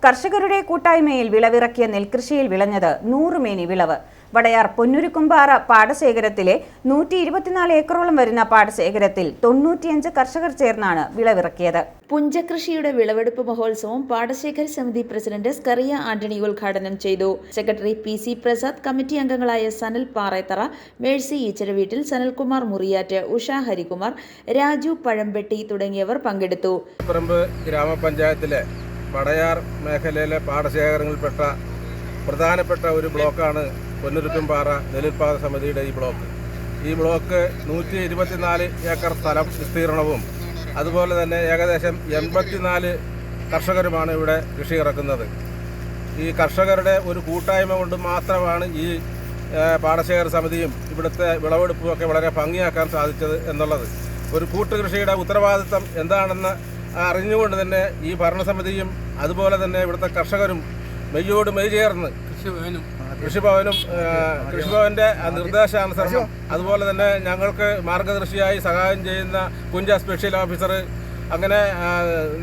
കർഷകരുടെ കൂട്ടായ്മയിൽ വിളവിറക്കിയ നെൽകൃഷിയിൽ വിളഞ്ഞത് 100 മേനി വിളവ്. വടയാർ പൊന്നുരുക്കുംപാറ പാടശേഖരത്തിലെ 124 ഏക്കറോളം വരുന്ന പാടശേഖരത്തിൽ 95 കർഷകർ ചേർന്നാണ് വിളവിറക്കിയത്. പുഞ്ചകൃഷിയുടെ വിളവെടുപ്പ് മഹോത്സവം പാടശേഖര സമിതി പ്രസിഡന്റ് സ്കറിയ ആന്റണി ഉദ്ഘാടനം ചെയ്തു. സെക്രട്ടറി PC പ്രസാദ്, കമ്മിറ്റി അംഗങ്ങളായ സനൽ പാറേത്തറ, മേഴ്സി ഈച്ചരവീട്ടിൽ, സനൽകുമാർ മുറിയാറ്റ്, ഉഷ ഹരികുമാർ, രാജു പഴംപെട്ടി തുടങ്ങിയവർ പങ്കെടുത്തു. ഗ്രാമപഞ്ചായത്തിലെ വടയാർ മേഖലയിലെ പാടശേഖരങ്ങളിൽപ്പെട്ട പ്രധാനപ്പെട്ട ഒരു ബ്ലോക്കാണ് പൊന്നുരുക്കുംപാറ നെല്ലുൽപാദക സമിതിയുടെ ഈ ബ്ലോക്ക് 124 ഏക്കർ സ്ഥലം വിസ്തീർണവും അതുപോലെ തന്നെ ഏകദേശം 84 കർഷകരുമാണ് ഇവിടെ കൃഷി ഇറക്കുന്നത്. ഈ കർഷകരുടെ ഒരു കൂട്ടായ്മ കൊണ്ട് മാത്രമാണ് ഈ പാടശേഖര സമിതിയും ഇവിടുത്തെ വിളവെടുപ്പും ഒക്കെ വളരെ ഭംഗിയാക്കാൻ സാധിച്ചത് എന്നുള്ളത്. ഒരു കൂട്ടുകൃഷിയുടെ ഉത്തരവാദിത്തം എന്താണെന്ന് അറിഞ്ഞുകൊണ്ട് തന്നെ ഈ ഭരണസമിതിയും അതുപോലെ തന്നെ ഇവിടുത്തെ കർഷകരും മെയ്യോട് മെയ് ചേർന്ന് കൃഷിഭവന്റെ നിർദ്ദേശാനുസരണം അതുപോലെ തന്നെ ഞങ്ങൾക്ക് മാർഗദർശിയായി സഹായം ചെയ്യുന്ന കുഞ്ച സ്പെഷ്യൽ ഓഫീസർ അങ്ങനെ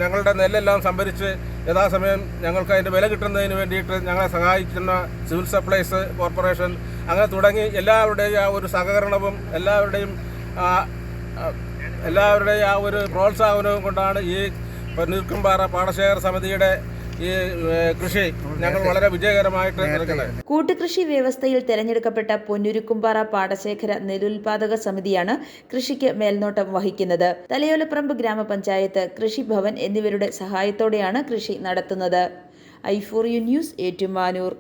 ഞങ്ങളുടെ നെല്ലെല്ലാം സംഭരിച്ച് യഥാസമയം ഞങ്ങൾക്ക് അതിൻ്റെ വില കിട്ടുന്നതിന് വേണ്ടിയിട്ട് ഞങ്ങളെ സഹായിക്കുന്ന സിവിൽ സപ്ലൈസ് കോർപ്പറേഷൻ അങ്ങനെ തുടങ്ങി എല്ലാവരുടെയും ആ ഒരു സഹകരണവും എല്ലാവരുടെയും ആ ഒരു പ്രോത്സാഹനവും കൊണ്ടാണ് ഈ പൊന്നുരുക്കുംപാറ പാടശേഖര സമിതിയുടെ ഈ കൃഷി ഞങ്ങൾ വളരെ വിജയകരമായിട്ട് നടക്കുന്നത്. കൂട്ടുകൃഷി വ്യവസ്ഥയിൽ തെരഞ്ഞെടുക്കപ്പെട്ട പൊന്നുരുക്കുംപാറ പാടശേഖര നെല്ലുൽപാദക സമിതിയാണ് കൃഷിക്ക് മേൽനോട്ടം വഹിക്കുന്നത്. തലയോലപ്പറമ്പ് ഗ്രാമപഞ്ചായത്ത്, കൃഷിഭവൻ എന്നിവരുടെ സഹായത്തോടെയാണ് കൃഷി നടത്തുന്നത്. i4u news, Ettumanoor.